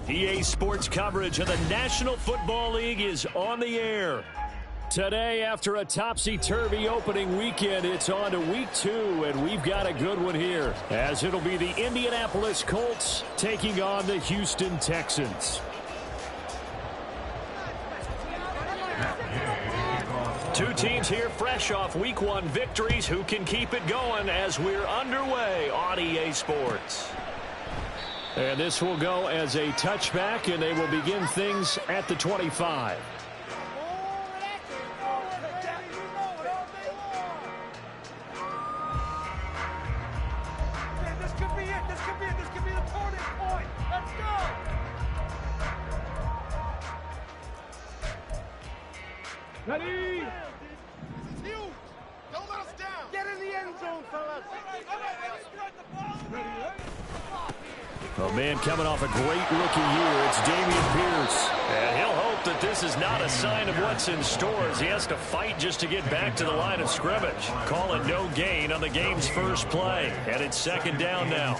EA Sports coverage of the National Football League is on the air. Today, after a topsy-turvy opening weekend, it's on to week 2, and we've got a good one here, as it'll be the Indianapolis Colts taking on the Houston Texans. Two teams here fresh off week 1 victories. Who can keep it going as we're underway on EA Sports? And this will go as a touchback, and they will begin things at the 25. This could be it. This could be the turning point. Let's go. Ready? It's huge. Don't let us down. Get in the end zone, fellas. Ready? A man coming off a great rookie year, it's Dameon Pierce. And he'll hope that this is not a sign of what's in store as he has to fight just to get back to the line of scrimmage. Call it no gain on the game's first play. And it's second down now.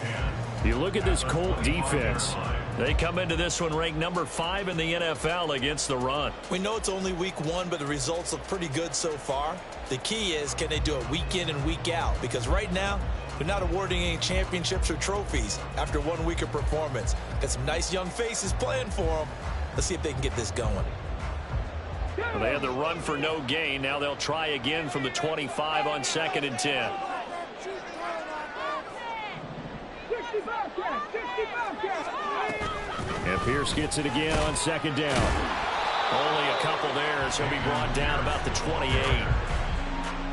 You look at this Colt defense. They come into this one ranked number 5 in the NFL against the run. We know it's only week 1, but the results look pretty good so far. The key is, can they do it week in and week out? Because right now, they're not awarding any championships or trophies after 1 week of performance. Got some nice young faces playing for them. Let's see if they can get this going. Well, they had the run for no gain. Now they'll try again from the 25 on 2nd and 10. And Pierce gets it again on 2nd down. Only a couple there, so he'll be brought down about the 28.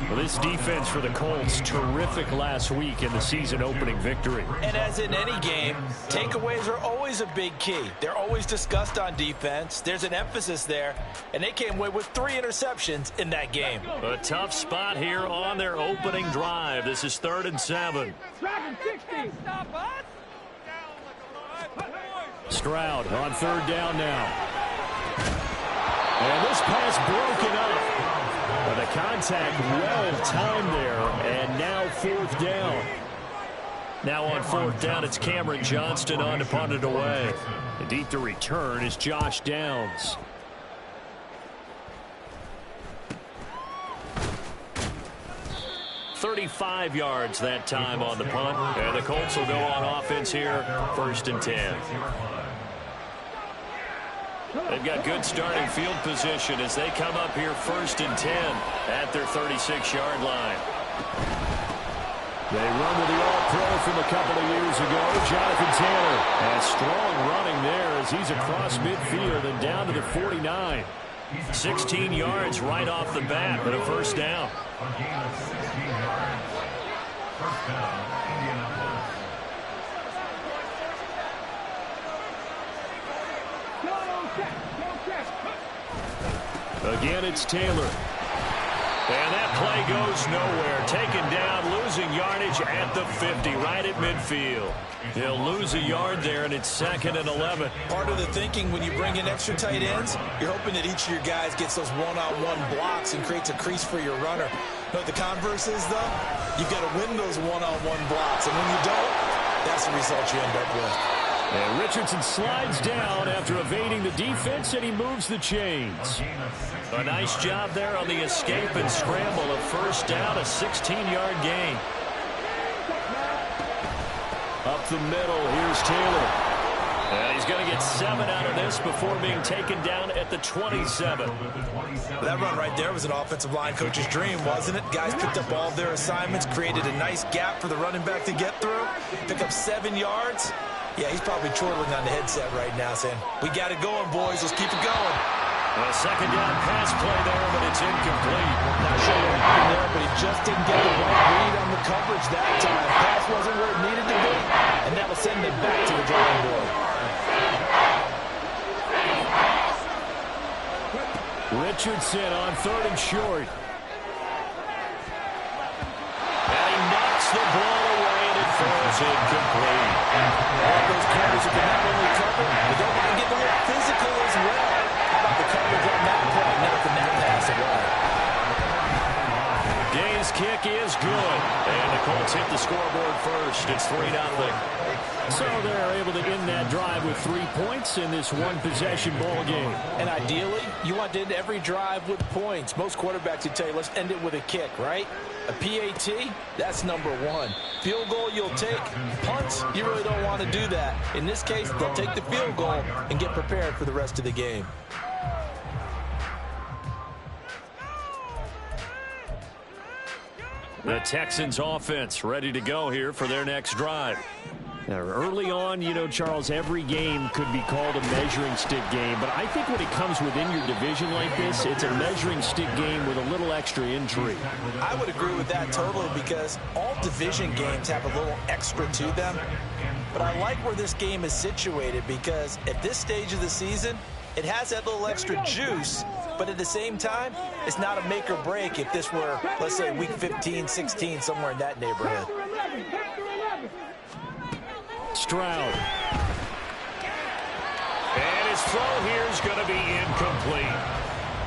Well, this defense for the Colts, terrific last week in the season-opening victory. And as in any game, takeaways are always a big key. They're always discussed on defense. There's an emphasis there, and they came away with 3 interceptions in that game. A tough spot here on their opening drive. This is 3rd and 7. Stroud on 3rd down now. And this pass broken up. But the contact well-timed there, and now 4th down. Now on 4th down, it's Cameron Johnston on to punt it away. And deep to return is Josh Downs. $35 yards that time on the punt. And the Colts will go on offense here, 1st and 10. They've got good starting field position as they come up here 1st and 10 at their 36-yard line. They run with the All-Pro from a couple of years ago, Jonathan Taylor. And strong running there as he's across midfield and down to the 49. 16 yards right off the bat, but a 1st down. Again, it's Taylor. And that play goes nowhere. Taken down, losing yardage at the 50, right at midfield. They'll lose a yard there, and it's 2nd and 11. Part of the thinking when you bring in extra tight ends, you're hoping that each of your guys gets those one-on-one blocks and creates a crease for your runner. But the converse is, though, you've got to win those one-on-one blocks. And when you don't, that's the result you end up with. And Richardson slides down after evading the defense, and he moves the chains. A nice job there on the escape and scramble. A 1st down, a 16-yard gain. Up the middle, here's Taylor. And he's going to get 7 out of this before being taken down at the 27. That run right there was an offensive line coach's dream, wasn't it? Guys picked up all of their assignments, created a nice gap for the running back to get through, pick up 7 yards. Yeah, he's probably chortling on the headset right now saying, we got it going, boys. Let's keep it going. A 2nd down pass play there, but it's incomplete. Not sure what happened there, but he just didn't get the right read on the coverage that time. Pass wasn't where it needed to be, and that will send them back to the drawing board. Richardson on 3rd and short. And he knocks the ball away, and it falls incomplete. All those corners who can not only cover, but don't mind getting a little physical as well. How about the coverage on that play, knocking that pass away? Gay's kick is good, and the Colts hit the scoreboard first. It's 3-0. So they're able to end that drive with 3 points in this one-possession ball game. And ideally, you want to end every drive with points. Most quarterbacks would tell you, let's end it with a kick, right? A PAT, that's number 1. Field goal, you'll take. Punts, you really don't want to do that. In this case, they'll take the field goal and get prepared for the rest of the game. The Texans offense ready to go here for their next drive. Now, early on, you know, Charles, every game could be called a measuring stick game. But I think when it comes within your division like this, it's a measuring stick game with a little extra intrigue. I would agree with that totally because all division games have a little extra to them. But I like where this game is situated because at this stage of the season, it has that little extra juice. But at the same time, it's not a make or break if this were, let's say, week 15, 16, somewhere in that neighborhood. Stroud. And his throw here is going to be incomplete.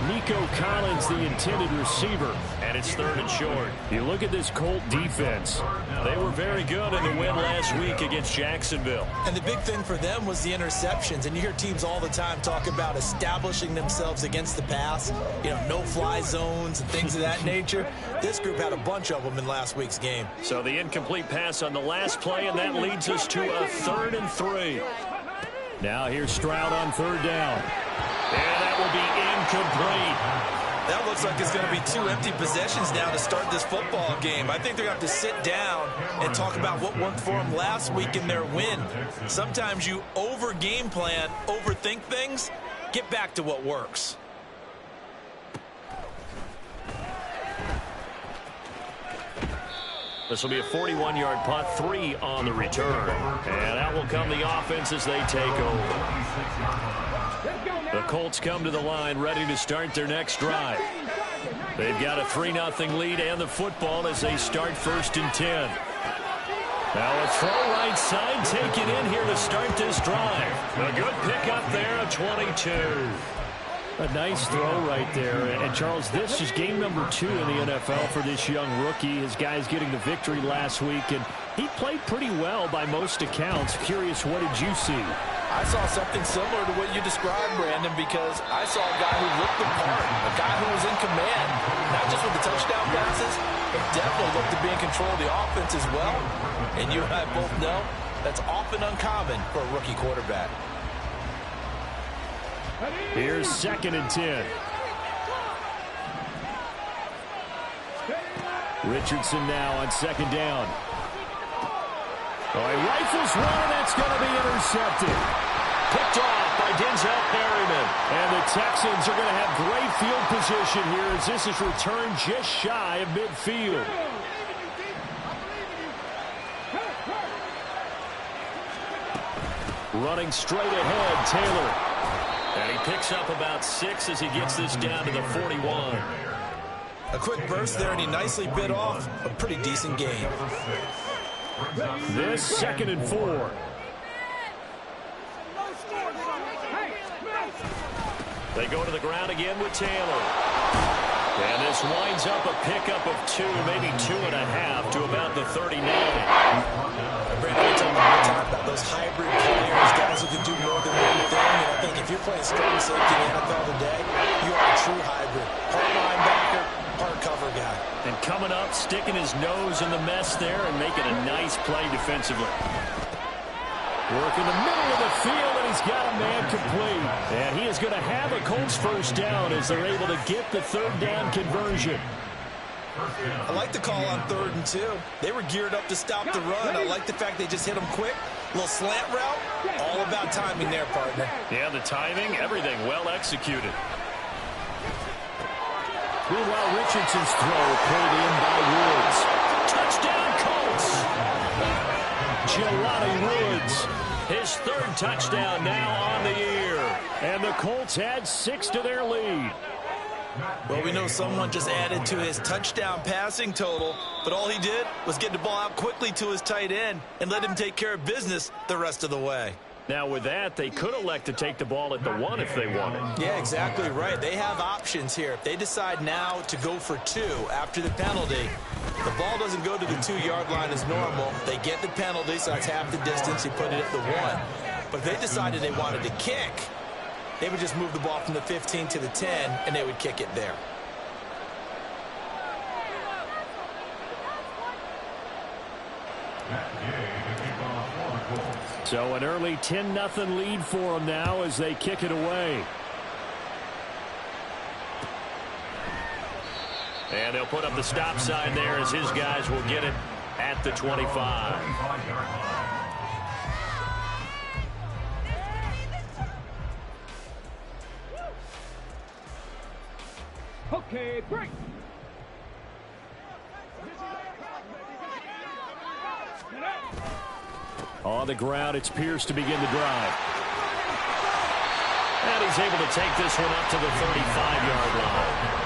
Nico Collins, the intended receiver, and it's 3rd and short. You look at this Colt defense. They were very good in the win last week against Jacksonville. And the big thing for them was the interceptions. And you hear teams all the time talk about establishing themselves against the pass, you know, no-fly zones and things of that nature. This group had a bunch of them in last week's game. So the incomplete pass on the last play, and that leads us to a 3rd and 3. Now here's Stroud on 3rd down. And that will be incomplete. That looks like it's going to be 2 empty possessions now to start this football game. I think they're going to have to sit down and talk about what worked for them last week in their win. Sometimes you over-game plan, overthink things. Get back to what works. This will be a 41-yard punt, 3 on the return. And that will come the offense as they take over. The Colts come to the line ready to start their next drive. They've got a 3-0 lead and the football as they start 1st and 10. Now a throw right side, take it in here to start this drive. A good pickup there, a 22. A nice throw right there. And Charles, this is game number 2 in the NFL for this young rookie. His guys getting the victory last week, and he played pretty well by most accounts. Curious, what did you see? I saw something similar to what you described, Brandon, because I saw a guy who looked the part, a guy who was in command, not just with the touchdown passes, but definitely looked to be in control of the offense as well. And you and I both know that's often uncommon for a rookie quarterback. Here's 2nd and 10. Richardson now on 2nd down. Oh, he rifles one, that's going to be intercepted. Picked off by Denzel Perryman. And the Texans are going to have great field position here as this is returned just shy of midfield. Running straight ahead, Taylor. And he picks up about 6 as he gets this down to the 41. A quick burst there, and he nicely bit off a pretty decent gain. This 2nd and 4. They go to the ground again with Taylor. And this winds up a pickup of 2, maybe 2.5 to about the 39. Brandon, we talk all the time about those hybrid players, guys who can do more than one thing. And I think if you're playing strong safety in the NFL today, you are a true hybrid. Part linebacker, part cover guy. And coming up, sticking his nose in the mess there and making a nice play defensively. Working the middle of the field, and he's got a man complete. And he is going to have a Colts 1st down as they're able to get the 3rd down conversion. I like the call on 3rd and 2. They were geared up to stop the run. I like the fact they just hit them quick. A little slant route. All about timing there, partner. Yeah, the timing, everything well executed. Meanwhile, Richardson's throw pulled in by Woods. Touchdown, Colts! Jelani Woods. His 3rd touchdown now on the year. And the Colts add 6 to their lead. Well, we know someone just added to his touchdown passing total, but all he did was get the ball out quickly to his tight end and let him take care of business the rest of the way. Now with that, they could elect to take the ball at the 1 if they wanted. Yeah, exactly right. They have options here. If they decide now to go for 2 after the penalty, the ball doesn't go to the 2-yard line as normal. They get the penalty, so that's half the distance. You put it at the 1. But if they decided they wanted to kick, they would just move the ball from the 15 to the 10, and they would kick it there. So an early 10-0 lead for them now as they kick it away. And they'll put up the stop sign there as his guys will get it at the 25. Okay, break. On the ground, it's Pierce to begin the drive. And he's able to take this one up to the 35-yard line.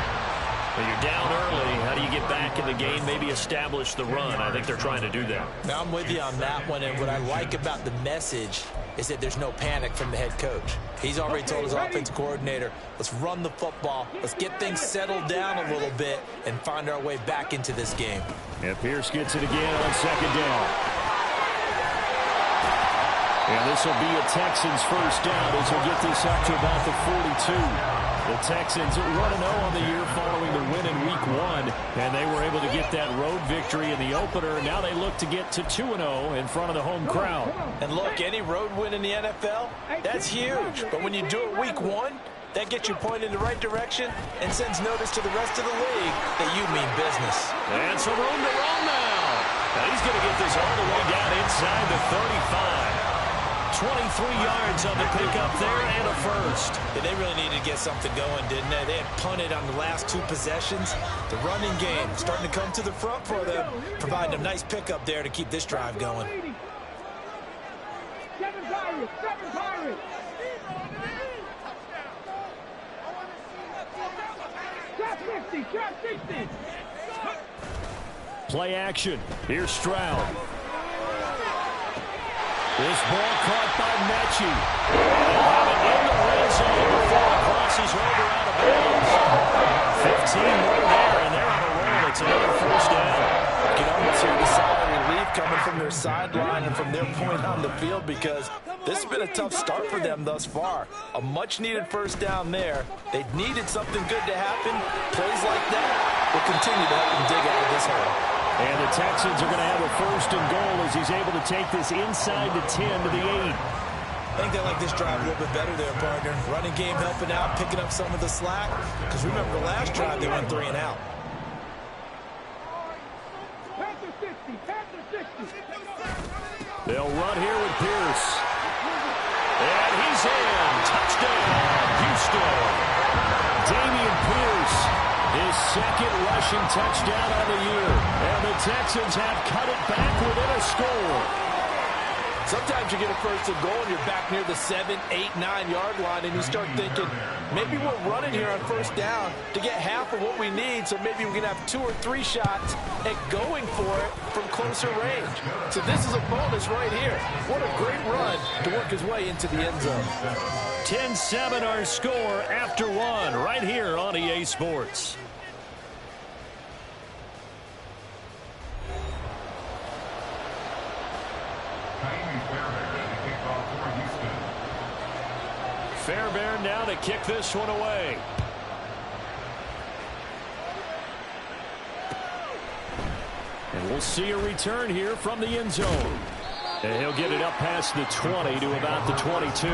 When you're down early, how do you get back in the game, maybe establish the run? I think they're trying to do that. Now, I'm with you on that one, and what I like about the message is that there's no panic from the head coach. He's already told his offensive coordinator, let's run the football, let's get things settled down a little bit, and find our way back into this game. And Pierce gets it again on 2nd down. And this will be a Texans 1st down as he'll get this up to about the 42. The Texans 1-0 on the year following the win in Week 1, and they were able to get that road victory in the opener. Now they look to get to 2-0 in front of the home crowd. And look, any road win in the NFL, that's huge. But when you do it Week 1, that gets you pointed in the right direction and sends notice to the rest of the league that you mean business. And some room to run now. And he's going to get this all the way down inside the 35. 23 yards on the pickup there and a first. Yeah, they really needed to get something going, didn't they? They had punted on the last 2 possessions. The running game starting to come to the front for them, providing a nice pickup there to keep this drive going. 7 Pirates! 7 Pirates! Trap 60! Trap 60! Play action. Here's Stroud. This ball caught by Mechie. They'll have it in the red zone before it crosses over out of bounds. 15 more there, and they're on a roll. It's another first down. You can almost hear the sigh of relief coming from their sideline and from their point on the field, because this has been a tough start for them thus far. A much-needed first down there. They needed something good to happen. Plays like that will continue to help them dig out of this hole. And the Texans are going to have a first and goal as he's able to take this inside the 10 to the 8. I think they like this drive a little bit better there, partner. Running game helping out, picking up some of the slack. Because remember, the last drive they went 3 and out. Panther 60! Panther 60! They'll run here with Pierce. And he's in. Touchdown, Houston. Damian Pierce, his second rushing touchdown on the year. And the Texans have cut it back within a score. Sometimes you get a first and goal and you're back near the 7, 8, 9-yard line, and you start thinking, maybe we're running here on first down to get half of what we need, so maybe we can have 2 or 3 shots at going for it from closer range. So this is a bonus right here. What a great run to work his way into the end zone. 10-7 our score after 1 right here on EA Sports. Fairbairn now to kick this one away. And we'll see a return here from the end zone. And he'll get it up past the 20 to about the 22.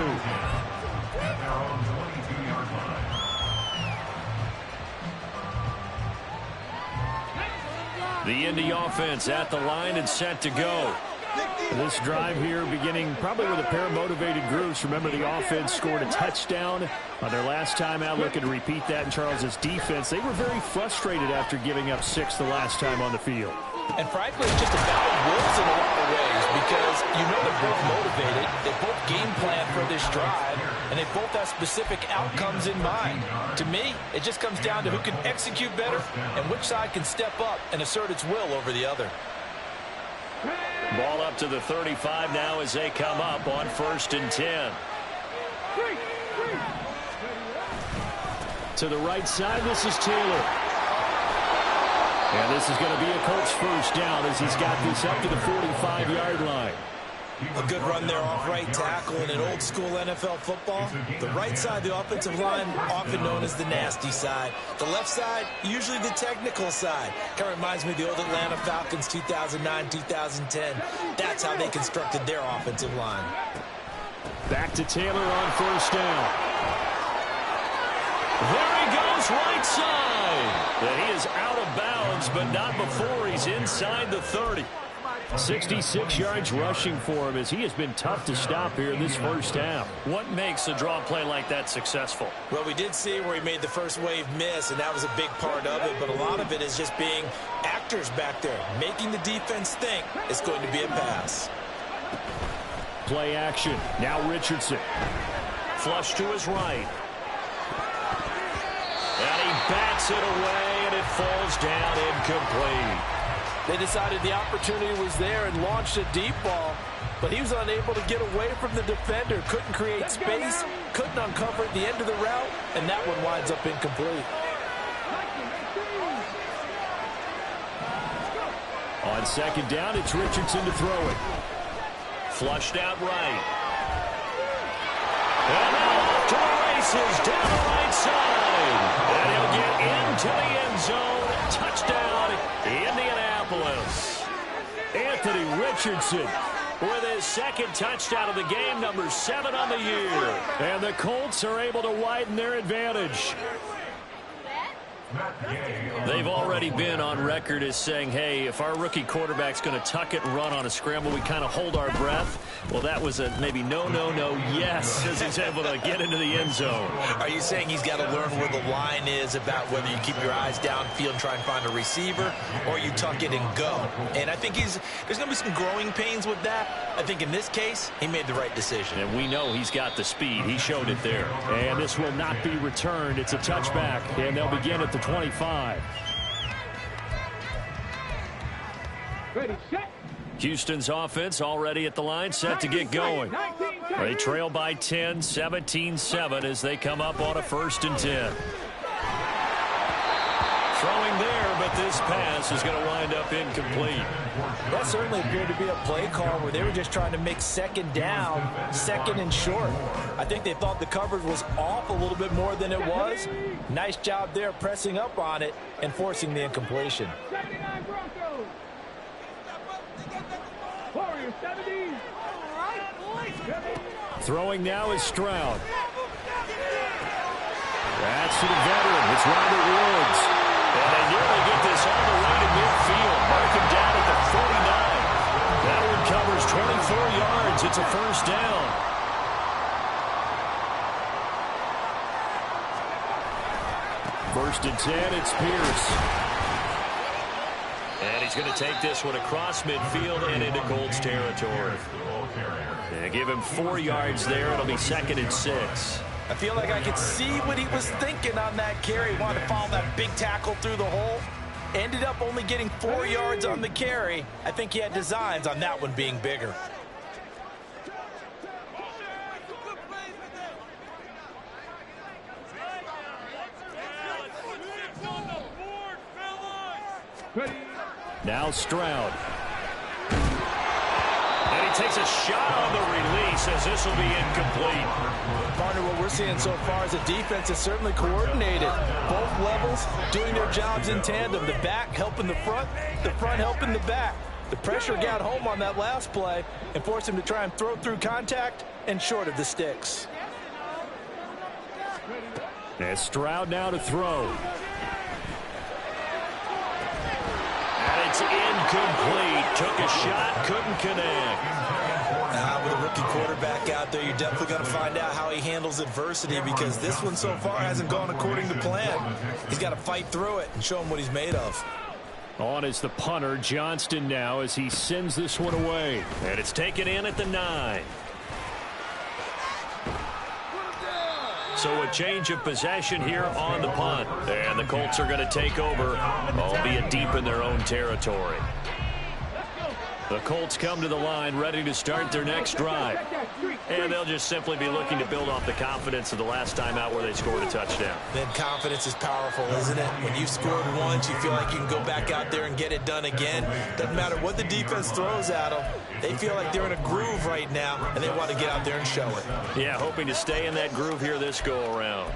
The Indy offense at the line and set to go. This drive here beginning probably with a pair of motivated groups. Remember, the offense scored a touchdown on their last time out. Looking to repeat that in Charles's defense. They were very frustrated after giving up 6 the last time on the field. And frankly, it's just a battle of wills in a lot of ways, because you know they're both motivated. They both game plan for this drive, and they both have specific outcomes in mind. To me, it just comes down to who can execute better and which side can step up and assert its will over the other. Ball up to the 35 now as they come up on 1st and 10. To the right side, this is Taylor. And this is going to be a Colts first down as he's got this up to the 45-yard line. A good run there off right tackle in an old-school NFL football. The right side, the offensive line, often known as the nasty side. The left side, usually the technical side. Kind of reminds me of the old Atlanta Falcons 2009-2010. That's how they constructed their offensive line. Back to Taylor on first down. There he goes, right side. And he is out of bounds, but not before he's inside the 30. 66 yards rushing for him as he has been tough to stop here in this first half. What makes a draw play like that successful? Well, we did see where he made the first wave miss, and that was a big part of it, but a lot of it is just being actors back there, making the defense think it's going to be a pass. Play action. Now Richardson. Flush to his right. And he bats it away, and it falls down incomplete. They decided the opportunity was there and launched a deep ball, but he was unable to get away from the defender, couldn't create space, couldn't uncover the end of the route, and that one winds up incomplete. On second down, it's Richardson to throw it. Flushed out right. And now off to the races down the right side. And he'll get into the end zone. Touchdown, Indianapolis. Anthony Richardson with his second touchdown of the game, number 7 on the year. And the Colts are able to widen their advantage. They've already been on record as saying, hey, if our rookie quarterback's going to tuck it and run on a scramble, we kind of hold our breath. Well, that was a maybe no, yes, as he's able to get into the end zone. Are you saying he's got to learn where the line is about whether you keep your eyes downfield and try and find a receiver, or you tuck it and go? And I think there's going to be some growing pains with that. I think in this case, he made the right decision. And we know he's got the speed. He showed it there. And this will not be returned. It's a touchback, and they'll begin at the 25. Ready, set. Houston's offense already at the line, set to get going. They trail by 10, 17-7 as they come up on a 1st and 10. Throwing there, but this pass is going to wind up incomplete. That certainly appeared to be a play call where they were just trying to make 2nd down, 2nd and short. I think they thought the coverage was off a little bit more than it was. Nice job there pressing up on it and forcing the incompletion. Throwing now is Stroud. That's to the veteran. It's Robert Woods. And they nearly get this all the way to midfield. Mark him down at the 49. That one covers 24 yards. It's a 1st down. First and 10, it's Pierce. And he's going to take this one across midfield and into Colts territory. And give him 4 yards there. It'll be 2nd and 6. I feel like I could see what he was thinking on that carry. He wanted to follow that big tackle through the hole. Ended up only getting 4 yards on the carry. I think he had designs on that one being bigger. Now Stroud. And he takes a shot on the release as this will be incomplete. Partner, what we're seeing so far is a defense is certainly coordinated. Both levels doing their jobs in tandem. The back helping the front helping the back. The pressure got home on that last play and forced him to try and throw through contact and short of the sticks. And Stroud now to throw. And it's incomplete. Took a shot, couldn't connect. With a rookie quarterback out there, you're definitely going to find out how he handles adversity, because this one so far hasn't gone according to plan. He's got to fight through it and show him what he's made of. On is the punter, Johnston, now as he sends this one away. And it's taken in at the 9. So a change of possession here on the punt. And the Colts are going to take over, albeit deep in their own territory. The Colts come to the line ready to start their next drive. And they'll just simply be looking to build off the confidence of the last time out where they scored a touchdown. Then confidence is powerful, isn't it? When you've scored once, you feel like you can go back out there and get it done again. Doesn't matter what the defense throws at them. They feel like they're in a groove right now, and they want to get out there and show it. Yeah, hoping to stay in that groove here this go-around.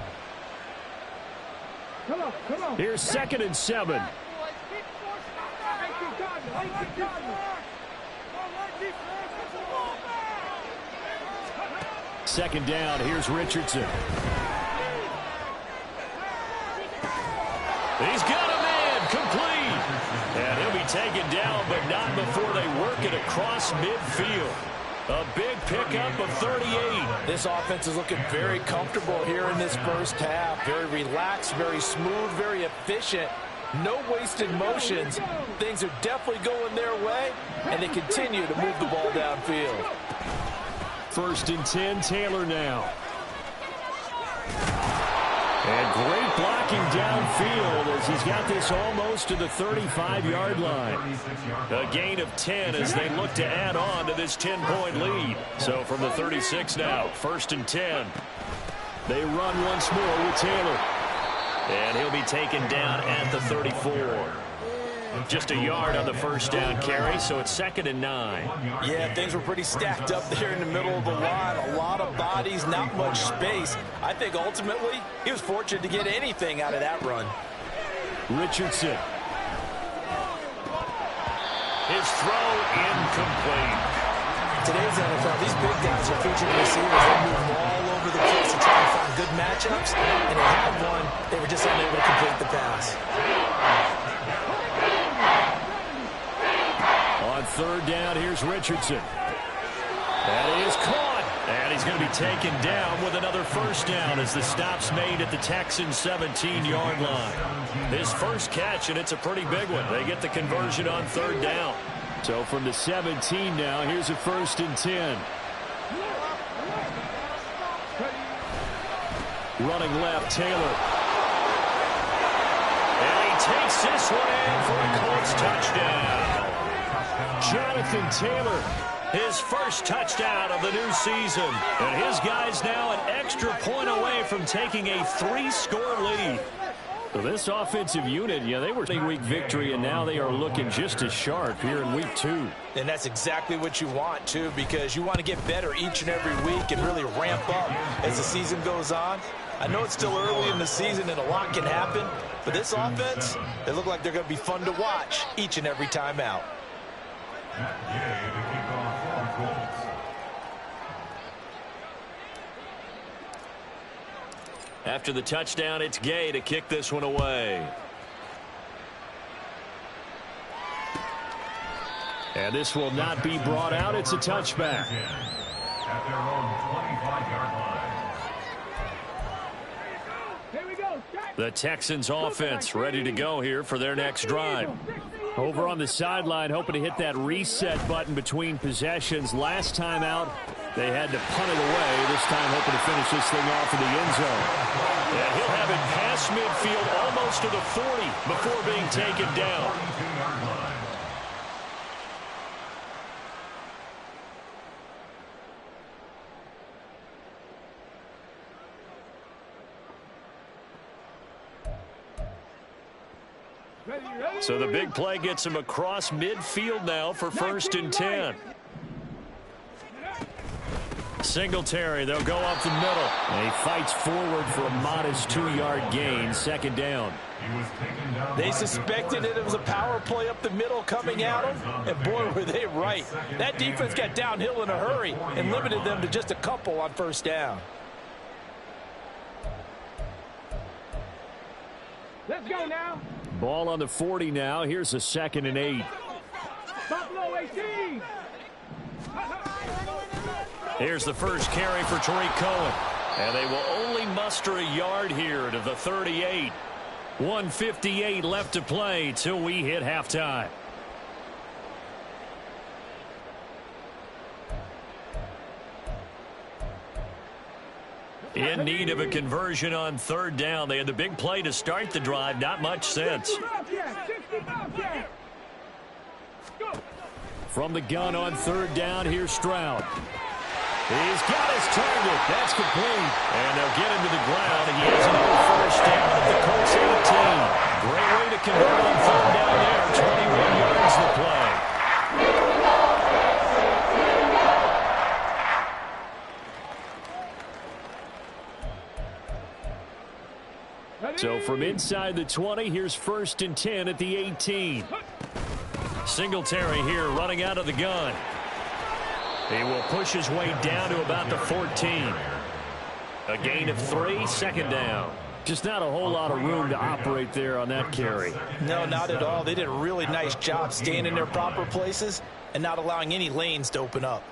Here's 2nd and 7. Second down, here's Richardson. He's got a man, complete. And he'll be taken down, but not before they work it across midfield. A big pickup of 38. This offense is looking very comfortable here in this first half. Very relaxed, very smooth, very efficient. No wasted motions. Things are definitely going their way, and they continue to move the ball downfield. 1st and 10, Taylor now. And great blocking downfield as he's got this almost to the 35-yard line. A gain of 10 as they look to add on to this 10-point lead. So from the 36 now, 1st and 10. They run once more with Taylor. And he'll be taken down at the 34. Just a yard on the first down carry, so it's 2nd and 9. Yeah, things were pretty stacked up there in the middle of the line. A lot of bodies, not much space. I think ultimately he was fortunate to get anything out of that run. Richardson. His throw incomplete. Today's NFL, these big guys are featured receivers. They move all over the place to try and find good matchups, and they had one. They were just unable to complete the pass. third down, here's Richardson. That is caught. And he's going to be taken down with another first down as the stop's made at the Texans' 17-yard line. His first catch, and it's a pretty big one. They get the conversion on third down. So from the 17 now, here's a 1st and 10. Running left, Taylor. And he takes this one in for a Colts touchdown. Jonathan Taylor, his first touchdown of the new season. And his guys now an extra point away from taking a 3-score lead. So this offensive unit, they were a week victory, and now they are looking just as sharp here in week 2. And that's exactly what you want, too, because you want to get better each and every week and really ramp up as the season goes on. I know it's still early in the season and a lot can happen, but this offense, they look like they're going to be fun to watch each and every time out. After the touchdown, it's Gay to kick this one away. And this will not be brought out. It's a touchback. At their own 25-yard line. The Texans offense ready to go here for their next drive. Over on the sideline, hoping to hit that reset button between possessions. Last time out, they had to punt it away. This time hoping to finish this thing off in the end zone. And he'll have it past midfield almost to the 40 before being taken down. So the big play gets him across midfield now for 1st and 10. Singletary, they'll go up the middle. And he fights forward for a modest 2-yard gain, 2nd down. They suspected it was a power play up the middle coming at them, and boy, were they right. That defense got downhill in a hurry and limited them to just a couple on 1st down. Let's go now. Ball on the 40 now. Here's a 2nd and 8. Buffalo 18. Here's the first carry for Tariq Cohen. And they will only muster a yard here to the 38. 1:58 left to play till we hit halftime. In need of a conversion on 3rd down. They had the big play to start the drive. Not much sense. From the gun on 3rd down, here's Stroud. He's got his target. That's complete. And they'll get him to the ground. He has another first down at the Colts 18. Great way to convert on 3rd down there. 21 yards the play. So from inside the 20, here's 1st and 10 at the 18. Singletary here running out of the gun. He will push his way down to about the 14. A gain of 3, 2nd down. Just not a whole lot of room to operate there on that carry. No, not at all. They did a really nice job staying in their proper places and not allowing any lanes to open up.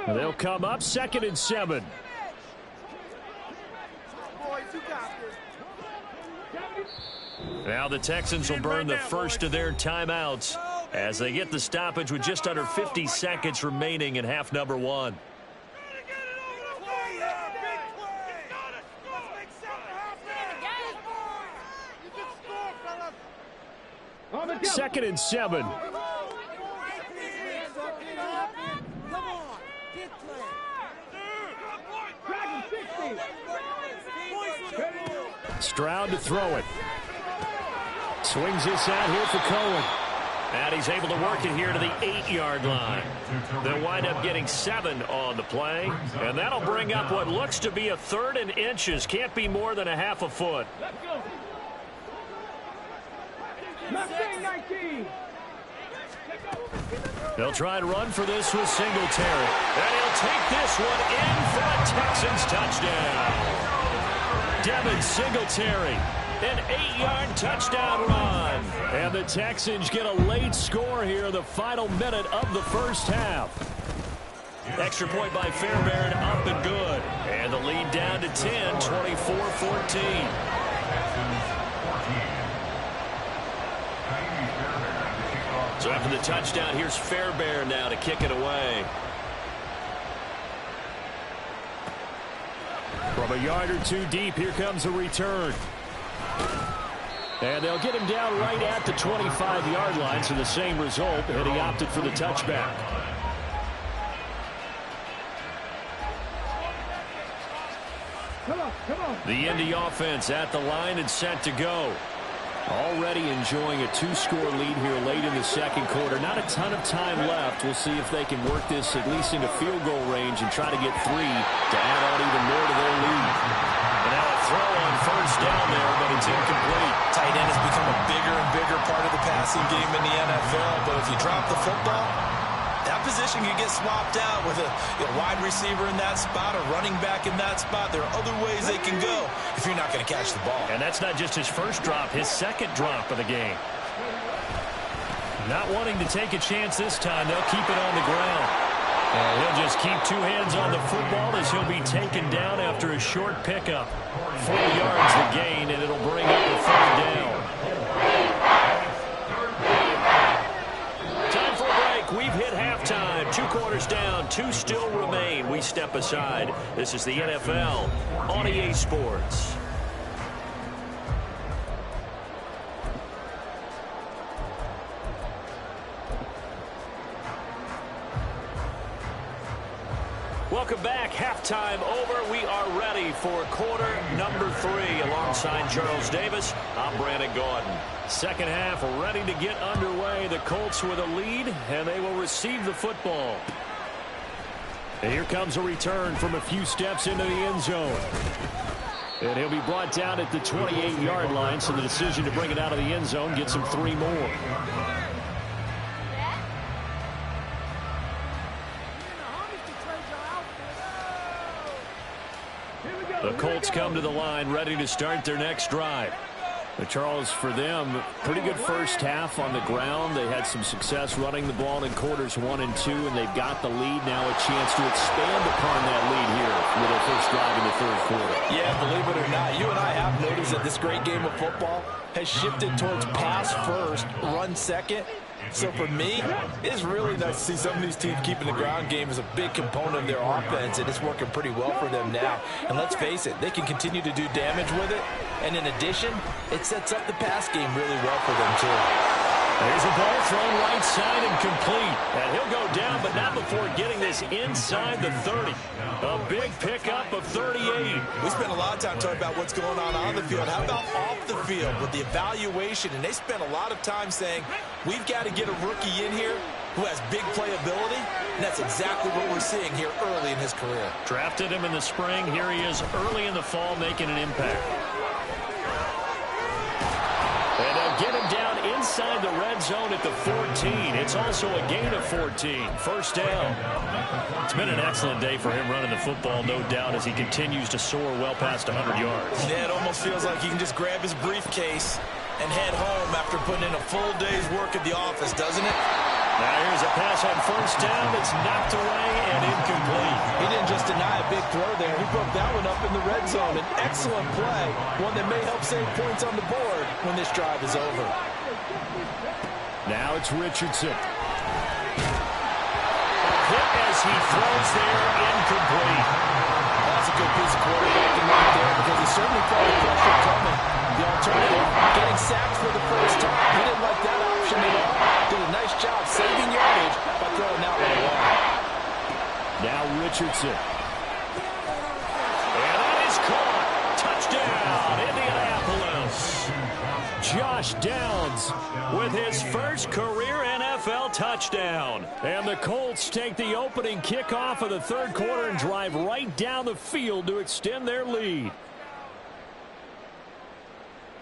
They'll come up 2nd and 7. Now the Texans will burn the first of their timeouts as they get the stoppage with just under 50 seconds remaining in half number 1. 2nd and 7. Stroud to throw it. Swings this out here for Cohen. And he's able to work it here to the 8-yard line. They'll wind up getting 7 on the play. And that'll bring up what looks to be a 3rd and inches. Can't be more than a half a foot. Mustang 19. They'll try and run for this with Singletary. And he'll take this one in for a Texans touchdown. Devin Singletary, an 8-yard touchdown run. And the Texans get a late score here in the final minute of the first half. Extra point by Fairbairn, up and good. And the lead down to 10, 24-14. So after the touchdown, here's Fairbairn now to kick it away. From a yard or two deep, here comes a return. And they'll get him down right at the 25-yard line, so the same result, and he opted for the touchback. Come on. The Indy offense at the line and set to go. Already enjoying a 2-score lead here late in the second quarter. Not a ton of time left. We'll see if they can work this at least into field goal range and try to get 3 to add on even more to their lead. And now a throw on first down there, but it's incomplete. Tight end has become a bigger and bigger part of the passing game in the NFL, but if you drop the football, that position can get swapped out with a wide receiver in that spot, a running back in that spot. There are other ways they can go if you're not going to catch the ball. And that's not just his first drop, his second drop of the game. Not wanting to take a chance this time, they'll keep it on the ground. And he'll just keep 2 hands on the football as he'll be taken down after a short pickup. 4 yards the gain, and it'll bring up a 3rd down. We've hit halftime. 2 quarters down. 2 still remain. We step aside. This is the NFL on EA Sports. Welcome back. Halftime over. We are ready for quarter number 3. Alongside Charles Davis, I'm Brandon Gordon. Second half ready to get underway. The Colts with a lead, and they will receive the football. And here comes a return from a few steps into the end zone. And he'll be brought down at the 28-yard line, so the decision to bring it out of the end zone gets him 3 more. The Colts come to the line ready to start their next drive. But Charles, for them, pretty good first half on the ground. They had some success running the ball in quarters 1 and 2, and they've got the lead now, a chance to expand upon that lead here with their first drive in the 3rd quarter. Yeah, believe it or not, you and I have noticed that this great game of football has shifted towards pass first, run second. So for me, it's really nice to see some of these teams keeping the ground game as a big component of their offense, and it's working pretty well for them now. And let's face it, they can continue to do damage with it. And in addition, it sets up the pass game really well for them, too. There's a ball thrown right side and complete. And he'll go down, but not before getting this inside the 30. A big pickup of 38. We spent a lot of time talking about what's going on the field. How about off the field with the evaluation? And they spent a lot of time saying, we've got to get a rookie in here who has big playability. And that's exactly what we're seeing here early in his career. Drafted him in the spring. Here he is early in the fall making an impact. And they'll get him down inside the red zone at the 14. It's also a gain of 14. First down. It's been an excellent day for him running the football, no doubt, as he continues to soar well past 100 yards. Yeah, it almost feels like he can just grab his briefcase and head home after putting in a full day's work at the office, doesn't it? Now here's a pass on first down. It's knocked away and incomplete. He didn't just deny a big throw there. He broke that one up in the red zone. An excellent play, one that may help save points on the board when this drive is over. Now it's Richardson. Hit as he throws there, incomplete. That's a good piece of quarterbacking right there because he certainly felt the pressure coming. The alternative, getting sacked for the first time. He didn't like that option at all. Did a nice job saving yardage by throwing that one away. Now Richardson. And that is caught. Touchdown, Indianapolis. Josh Downs with his first career NFL touchdown. And the Colts take the opening kickoff of the 3rd quarter and drive right down the field to extend their lead.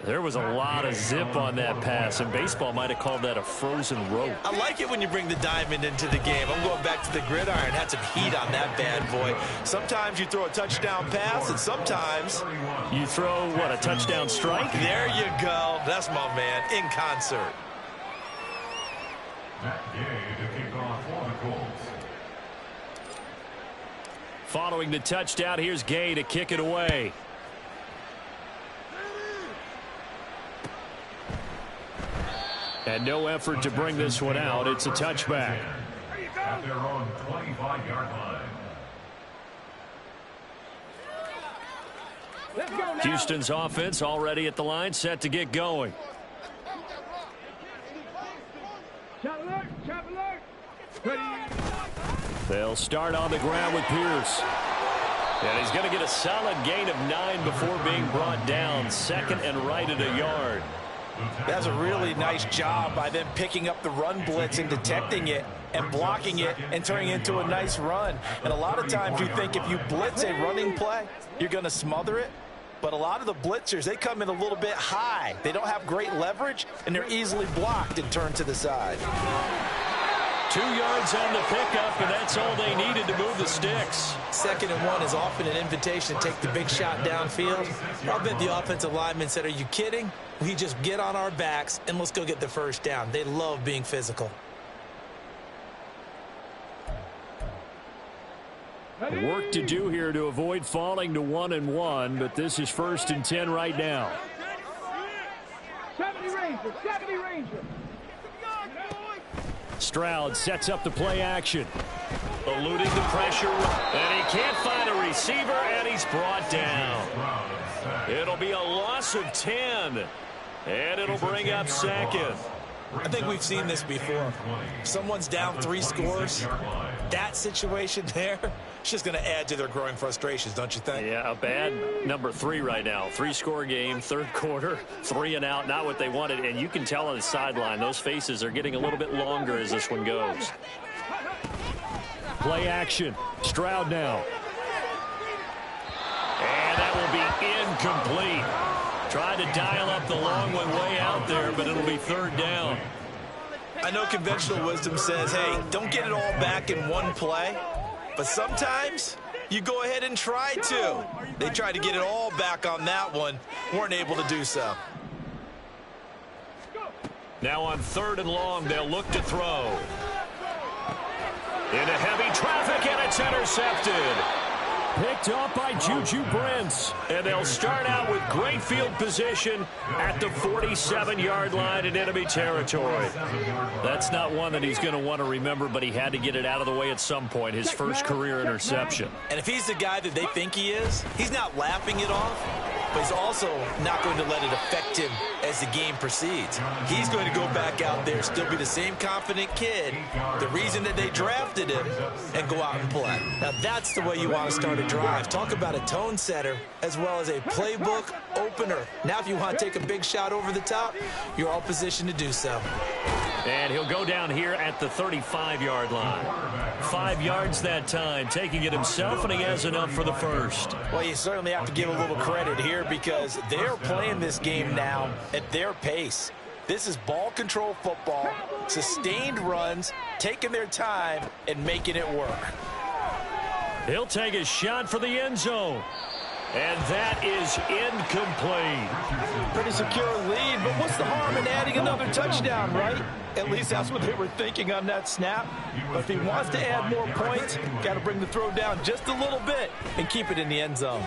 There was a lot of zip on that pass, and baseball might have called that a frozen rope. I like it when you bring the diamond into the game. I'm going back to the gridiron. Had some heat on that bad boy. Sometimes you throw a touchdown pass, and sometimes you throw, what, a touchdown strike? There you go. That's my man, in concert. Matt Gay to kick off for the Colts. Following the touchdown, here's Gay to kick it away. And no effort to bring this one out. It's a touchback. At their own 25-yard line. Houston's offense already at the line, set to get going. They'll start on the ground with Pierce. And he's going to get a solid gain of 9 before being brought down. Second and right at a yard. That's a really nice job by them picking up the run blitz and detecting it and blocking it and turning it into a nice run. And a lot of times you think if you blitz a running play, you're going to smother it. But a lot of the blitzers, they come in a little bit high. They don't have great leverage, and they're easily blocked and turned to the side. 2 yards on the pickup, and that's all they needed to move the sticks. 2nd and 1 is often an invitation to take the big shot downfield. I bet the offensive lineman said, are you kidding? We just get on our backs and let's go get the first down. They love being physical. Work to do here to avoid falling to 1-1, but this is 1st and 10 right now. 70 Ranger. Stroud sets up the play action. Eluding the pressure, and he can't find a receiver, and he's brought down. It'll be a loss of 10, and it'll bring up 2nd. I think we've seen this before. Someone's down 3 scores. That situation there, it's just going to add to their growing frustrations, don't you think? Yeah, a bad number 3 right now. 3-score game, 3rd quarter, 3 and out, not what they wanted. And you can tell on the sideline, those faces are getting a little bit longer as this one goes. Play action. Stroud now. And that will be incomplete. Tried to dial up the long one way out there, but it'll be 3rd down. I know conventional wisdom says, hey, don't get it all back in one play. But sometimes you go ahead and try to. They tried to get it all back on that one. Weren't able to do so. Now on 3rd and long, they'll look to throw. Into heavy traffic, and it's intercepted. Picked up by Juju Brents. And they'll start out with great field position at the 47-yard line in enemy territory. That's not one that he's going to want to remember, but he had to get it out of the way at some point. His first career interception. And if he's the guy that they think he is, he's not laughing it off, but he's also not going to let it affect him as the game proceeds. He's going to go back out there, still be the same confident kid, the reason that they drafted him, and go out and play. Now, that's the way you want to start a drive. Talk about a tone setter as well as a playbook opener. Now, if you want to take a big shot over the top, you're all positioned to do so. And he'll go down here at the 35-yard line. 5 yards that time, taking it himself, and he has enough for the first. Well, you certainly have to give a little credit here because they're playing this game now at their pace. This is ball control football, sustained runs, taking their time, and making it work. He'll take a shot for the end zone. And that is incomplete. Pretty secure lead, but what's the harm in adding another touchdown, right? At least that's what they were thinking on that snap. But if he wants to add more points, got to bring the throw down just a little bit and keep it in the end zone.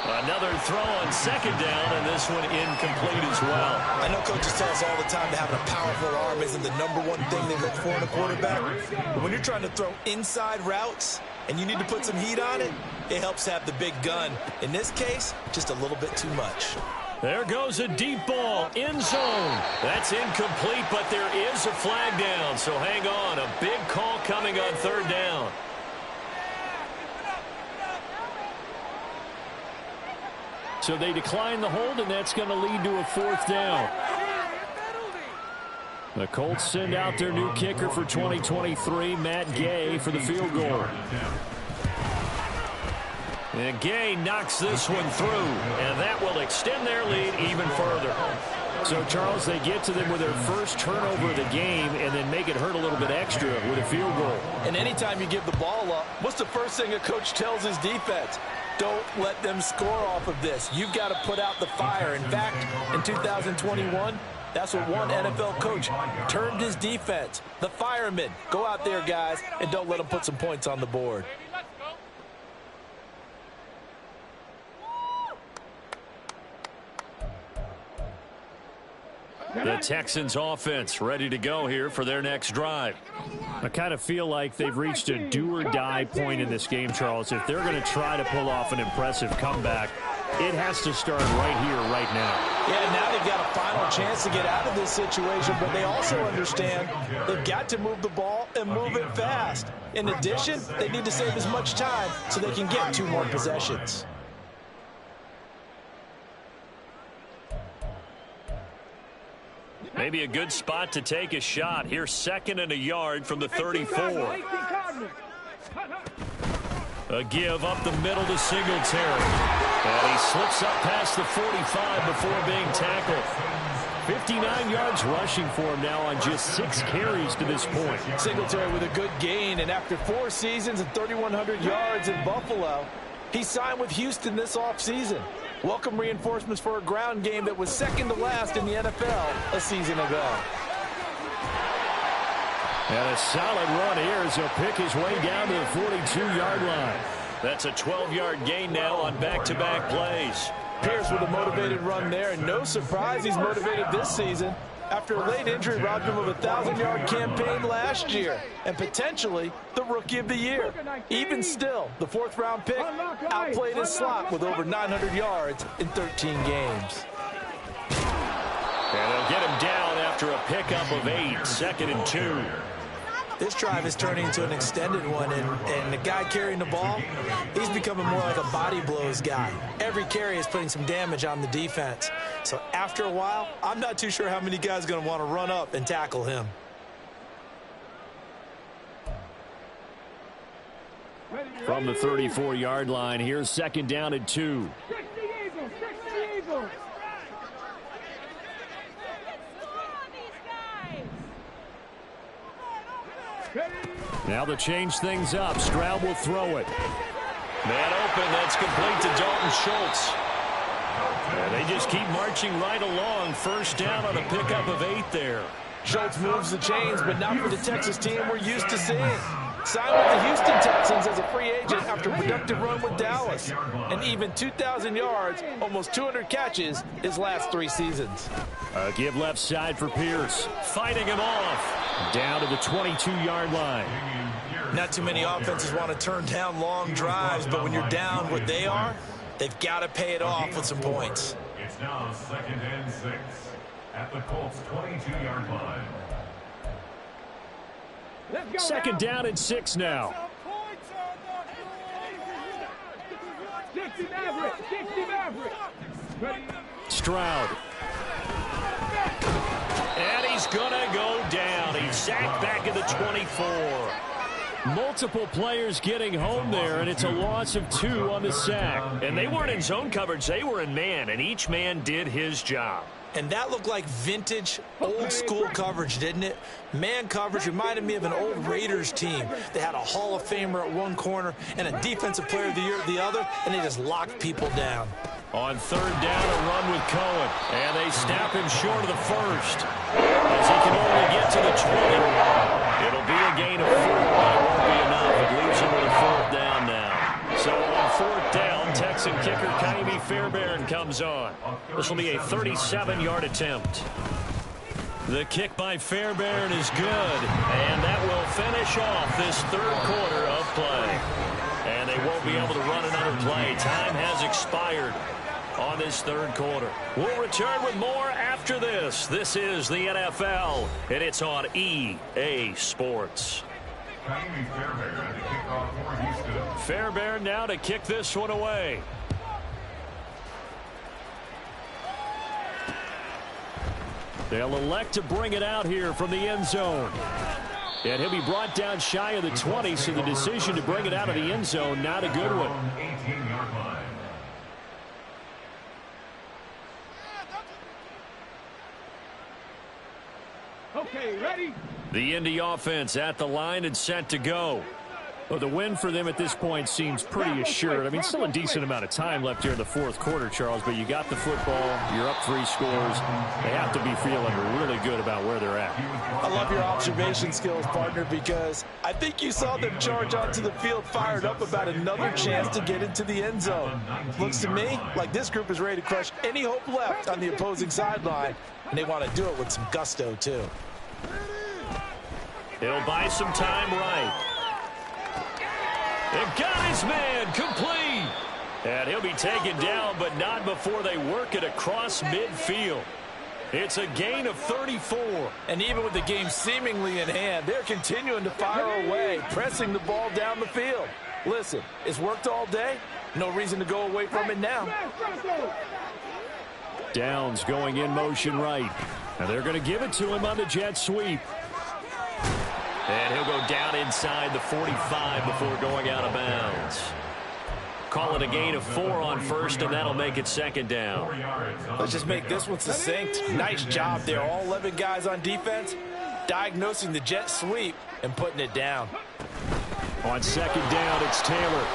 Another throw on 2nd down, and this one incomplete as well. I know coaches tell us all the time that having a powerful arm isn't the #1 thing they look for in a quarterback. But when you're trying to throw inside routes and you need to put some heat on it, it helps have the big gun. In this case, just a little bit too much. There goes a deep ball, end zone. That's incomplete, but there is a flag down, so hang on. A big call coming on 3rd down. So they decline the hold, and that's going to lead to a 4th down. The Colts send out their new kicker for 2023, Matt Gay, for the field goal. And Gay knocks this one through, and that will extend their lead even further. So, Charles, they get to them with their first turnover of the game and then make it hurt a little bit extra with a field goal. And anytime you give the ball up, what's the first thing a coach tells his defense? Don't let them score off of this. You've got to put out the fire. In fact, in 2021, that's what one NFL coach termed his defense. The firemen. Go out there, guys, and don't let them put some points on the board. The Texans offense ready to go here for their next drive. I kind of feel like they've reached a do-or-die point in this game, Charles. If they're going to try to pull off an impressive comeback, it has to start right here, right now. Yeah, now they've got a final chance to get out of this situation, but they also understand they've got to move the ball and move it fast. In addition, they need to save as much time so they can get 2 more possessions. Maybe a good spot to take a shot. Here's 2nd and a yard from the 34. A give up the middle to Singletary. And he slips up past the 45 before being tackled. 59 yards rushing for him now on just 6 carries to this point. Singletary with a good gain, and after 4 seasons and 3,100 yards in Buffalo, he signed with Houston this offseason. Welcome reinforcements for a ground game that was second to last in the NFL a season ago. And a solid run here as he'll pick his way down to the 42-yard line. That's a 12-yard gain now on back-to-back plays. Pierce with a motivated run there, and no surprise he's motivated this season after a late injury robbed him of a 1,000-yard campaign last year and potentially the Rookie of the Year. Even still, the 4th-round pick outplayed his slot with over 900 yards in 13 games. And they'll get him down after a pickup of 8, 2nd and 2. This drive is turning into an extended one, and the guy carrying the ball, he's becoming more like a body blows guy. Every carry is putting some damage on the defense. So after a while, I'm not too sure how many guys are going to want to run up and tackle him. From the 34-yard line, here's 2nd down and 2. Now to change things up, Stroud will throw it. Man open, that's complete to Dalton Schultz. And they just keep marching right along. 1st down on a pickup of 8 there. Schultz moves the chains, but not for the Texas team we're used to seeing. Signed with the Houston Texans as a free agent after a productive run with Dallas. And even 2,000 yards, almost 200 catches his last 3 seasons. A give left side for Pierce. Fighting him off. Down to the 22-yard line. Not too many offenses want to turn down long drives, but when you're down what they are, they've got to pay it off with some points. It's now 2nd and 6 at the Colts 22-yard line. 2nd down and 6 now. 60 Maverick. Stroud. And he's going to go down. He's sacked back at the 24. Multiple players getting home there, and it's a loss of 2 on the sack. And they weren't in zone coverage. They were in man, and each man did his job. And that looked like vintage, old-school coverage, didn't it? Man coverage reminded me of an old Raiders team. They had a Hall of Famer at one corner and a Defensive Player of the Year at the other, and they just locked people down. On 3rd down, a run with Cohen. And they snap him short of the 1st. As he can only get to the 20. It'll be a gain of 4, but it won't be enough. It leaves him with a 4th down now. So on 4th down, Texan kicker Ka'imi Fairbairn comes on. This will be a 37-yard attempt. The kick by Fairbairn is good. And that will finish off this 3rd quarter of play. And they won't be able to run another play. Time has expired on this 3rd quarter. We'll return with more after this. This is the NFL, and it's on EA Sports. Fairbairn now to kick this one away. They'll elect to bring it out here from the end zone. And he'll be brought down shy of the 20, so the decision to bring it out of the end zone, not a good one. Okay, ready? The Indy offense at the line and set to go. Well, the win for them at this point seems pretty assured. I mean, still a decent amount of time left here in the fourth quarter, Charles, but you got the football, you're up 3 scores. They have to be feeling really good about where they're at. I love your observation skills, partner, because I think you saw them charge onto the field fired up about another chance to get into the end zone. Looks to me like this group is ready to crush any hope left on the opposing sideline, and they want to do it with some gusto, too. He'll buy some time right. And got his man complete. And he'll be taken down, but not before they work it across midfield. It's a gain of 34. And even with the game seemingly in hand, they're continuing to fire away, pressing the ball down the field. Listen, it's worked all day. No reason to go away from it now. Downs going in motion right. And they're going to give it to him on the jet sweep. And he'll go down inside the 45 before going out of bounds. Call it a gain of 4 on first, and that'll make it second down. Let's just make this one succinct. Nice job there. All 11 guys on defense diagnosing the jet sweep and putting it down. On second down, it's Taylor.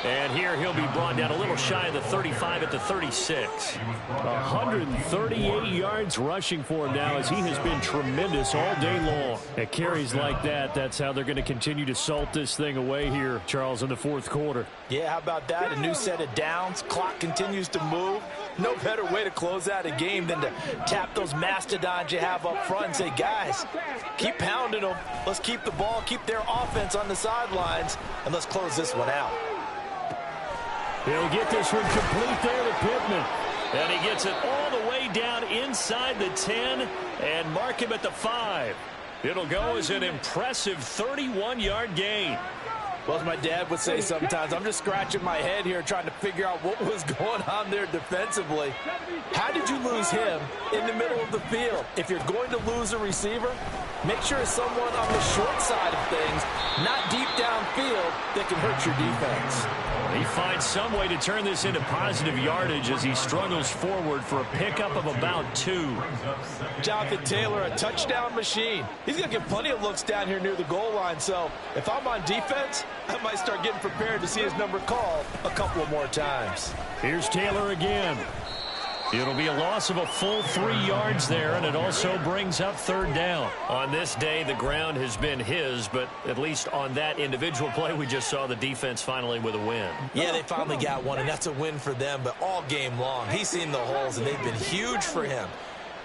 And here he'll be brought down a little shy of the 35 at the 36. 138 yards rushing for him now as he has been tremendous all day long. At carries like that, that's how they're going to continue to salt this thing away here, Charles, in the fourth quarter. Yeah, how about that? A new set of downs. Clock continues to move. No better way to close out a game than to tap those mastodons you have up front and say, guys, keep pounding them. Let's keep the ball, keep their offense on the sidelines, and let's close this one out. He'll get this one complete there to Pittman. And he gets it all the way down inside the 10 and mark him at the 5. It'll go as an impressive 31-yard gain. Well, as my dad would say sometimes, I'm just scratching my head here trying to figure out what was going on there defensively. How did you lose him in the middle of the field? If you're going to lose a receiver, make sure it's someone on the short side of things, not deep downfield, that can hurt your defense. He finds some way to turn this into positive yardage as he struggles forward for a pickup of about 2. Jonathan Taylor, a touchdown machine. He's going to get plenty of looks down here near the goal line, so if I'm on defense, I might start getting prepared to see his number called a couple of more times. Here's Taylor again. It'll be a loss of a full 3 yards there, and it also brings up third down. On this day, the ground has been his, but at least on that individual play, we just saw the defense finally with a win. Yeah, they finally got one, and that's a win for them, but all game long, he's seen the holes, and they've been huge for him.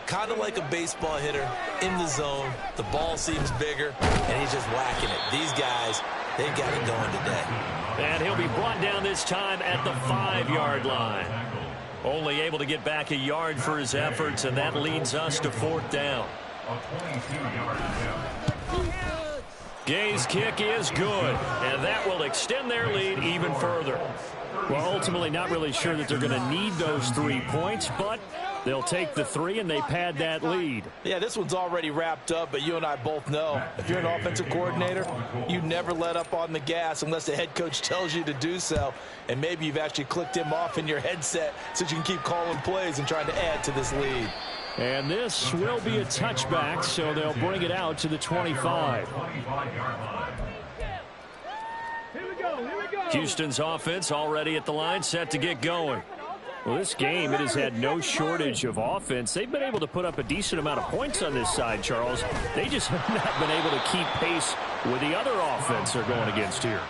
Kind of like a baseball hitter in the zone. The ball seems bigger, and he's just whacking it. These guys, they've got it going today. And he'll be brought down this time at the 5-yard line. Only able to get back a yard for his efforts, and that leads us to fourth down. Gay's kick is good, and that will extend their lead even further. Well, ultimately not really sure that they're going to need those 3 points, but they'll take the 3 and they pad that lead. Yeah, this one's already wrapped up, but you and I both know if you're an offensive coordinator, you never let up on the gas unless the head coach tells you to do so. And maybe you've actually clicked him off in your headset so you can keep calling plays and trying to add to this lead. And this will be a touchback, so they'll bring it out to the 25. Houston's offense already at the line, set to get going. Well, this game, it has had no shortage of offense. They've been able to put up a decent amount of points on this side, Charles. They just have not been able to keep pace with the other offense they're going against here.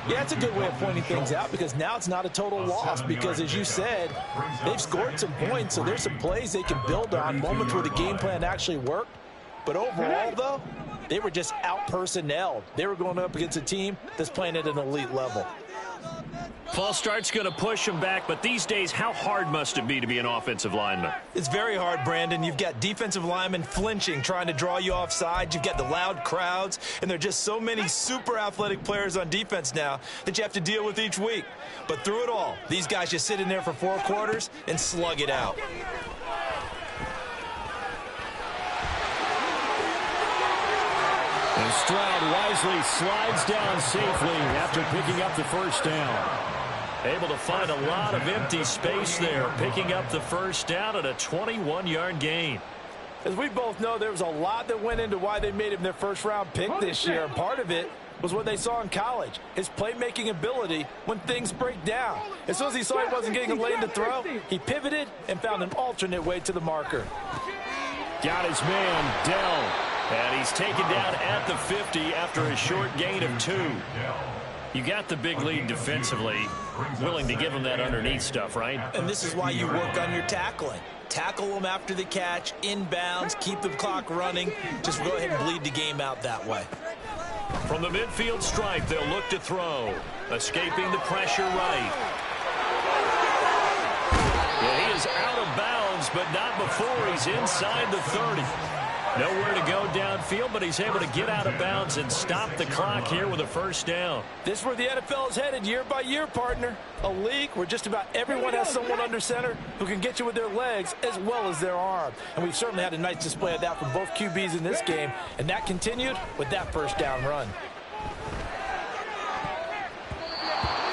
Yeah, it's a good way of pointing things out because now it's not a total loss because, as you said, they've scored some points, so there's some plays they can build on, moments where the game plan actually worked. But overall, though, they were just out-personnelled. They were going up against a team that's playing at an elite level. False start's going to push him back, but these days, how hard must it be to be an offensive lineman? It's very hard, Brandon. You've got defensive linemen flinching, trying to draw you offside. You've got the loud crowds, and there are just so many super athletic players on defense now that you have to deal with each week. But through it all, these guys just sit in there for 4 quarters and slug it out. And Stroud wisely slides down safely after picking up the first down. Able to find a lot of empty space there, picking up the first down at a 21-yard gain. As we both know, there was a lot that went into why they made him their first-round pick this year, and part of it was what they saw in college, his playmaking ability when things break down. As soon as he saw he wasn't getting a lane to throw, he pivoted and found an alternate way to the marker. Got his man, Dell. And he's taken down at the 50 after a short gain of 2. You got the big lead defensively, willing to give him that underneath stuff, right? And this is why you work on your tackling. Tackle them after the catch, inbounds, keep the clock running. Just go ahead and bleed the game out that way. From the midfield stripe, they'll look to throw. Escaping the pressure right. Yeah, he is out of bounds, but not before he's inside the 30. Nowhere to go downfield, but he's able to get out of bounds and stop the clock here with a first down. This is where the NFL is headed year by year, partner. A league where just about everyone has someone under center who can get you with their legs as well as their arm. And we've certainly had a nice display of that from both QBs in this game, and that continued with that first down run.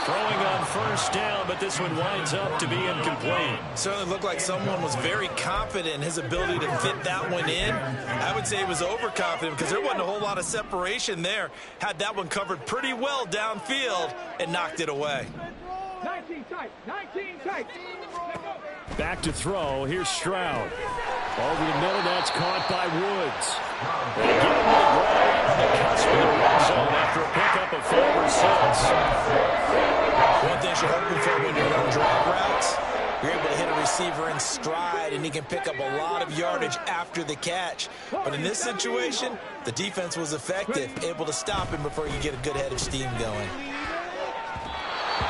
Throwing on first down, but this one winds up to be incomplete. Certainly looked like someone was very confident in his ability to fit that one in. I would say he was overconfident because there wasn't a whole lot of separation there. Had that one covered pretty well downfield and knocked it away. 19 tight, 19 tight. Back to throw. Here's Stroud. Over the middle, that's caught by Woods. They give him the grab on the cusp of the red zone after a pickup of 5 or 6. One thing you're hoping for when you run drag routes, you're able to hit a receiver in stride, and he can pick up a lot of yardage after the catch. But in this situation, the defense was effective, able to stop him before you get a good head of steam going.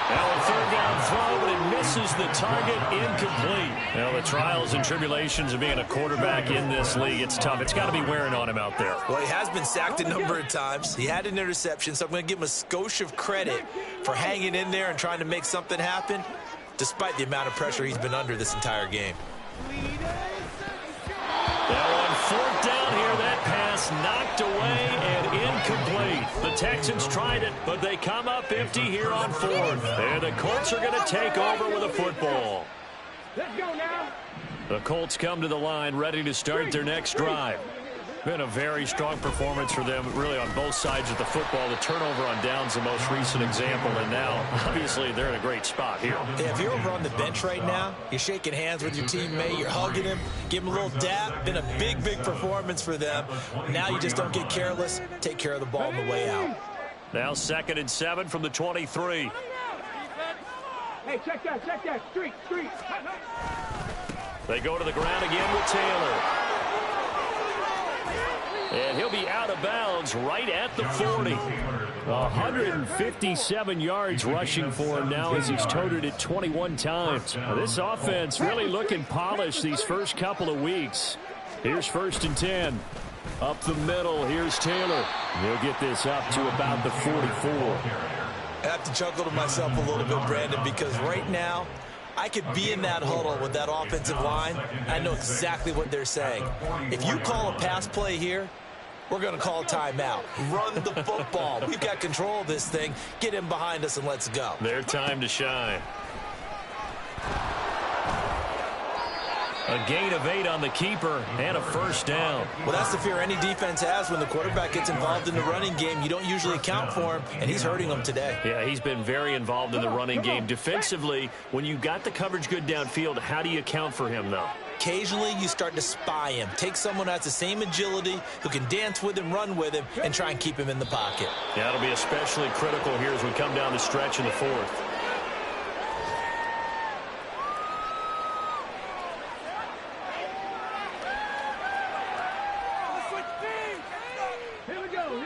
Now a third down throw, but it misses the target, incomplete. Now the trials and tribulations of being a quarterback in this league, it's tough. It's got to be wearing on him out there. Well, he has been sacked a number of times. He had an interception, so I'm going to give him a skosh of credit for hanging in there and trying to make something happen, despite the amount of pressure he's been under this entire game. Now on fourth down here, that pass knocked away and incomplete. The Texans tried it, but they come up empty here on fourth. And the Colts are going to take over with a football. Let's go now. The Colts come to the line, ready to start their next drive. Been a very strong performance for them, really, on both sides of the football. The turnover on downs, the most recent example, and now, obviously, they're in a great spot here. Yeah, if you're over on the bench right now, you're shaking hands with your teammate, you're hugging him, give him a little dap. Been a big, big performance for them. Now you just don't get careless. Take care of the ball on the way out. Now 2nd and 7 from the 23. Hey, check that. Street. They go to the ground again with Taylor. And he'll be out of bounds right at the 40. 157 yards rushing for him now as he's toted it 21 times. Now, this offense really looking polished these first couple of weeks. Here's 1st and 10. Up the middle, here's Taylor. He'll get this up to about the 44. I have to chuckle to myself a little bit, Brandon, because right now, I could be in that huddle with that offensive line. I know exactly what they're saying. If you call a pass play here, we're going to call a timeout. Run the football. We've got control of this thing. Get him behind us and let's go. Their time to shine. A gain of 8 on the keeper and a first down. Well, that's the fear any defense has when the quarterback gets involved in the running game. You don't usually account for him, and he's hurting them today. Yeah, he's been very involved in the running game. Defensively, when you got the coverage good downfield, how do you account for him, though? Occasionally, you start to spy him. Take someone who has the same agility, who can dance with him, run with him, and try and keep him in the pocket. Yeah, it'll be especially critical here as we come down the stretch in the 4th. Here we go.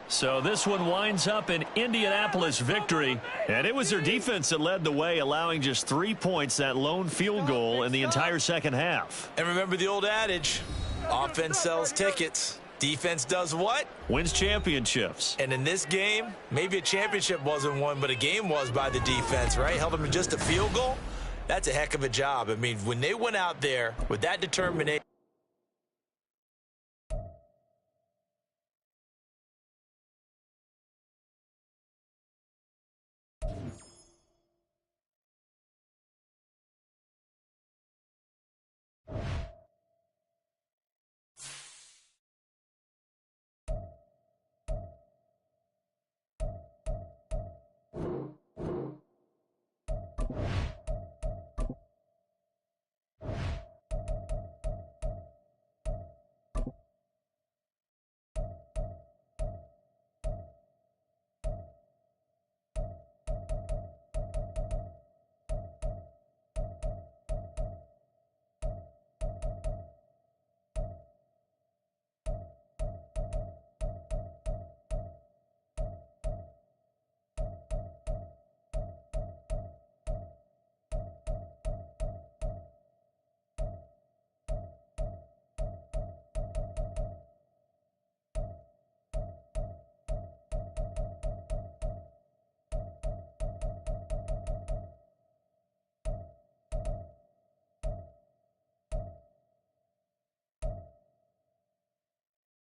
So this one winds up an Indianapolis victory, and it was their defense that led the way, allowing just 3 points, that lone field goal in the entire second half. And remember the old adage, offense sells tickets. Defense does what? Wins championships. And in this game, maybe a championship wasn't won, but a game was by the defense, right? Held them to just a field goal. That's a heck of a job. I mean, when they went out there with that determination, it.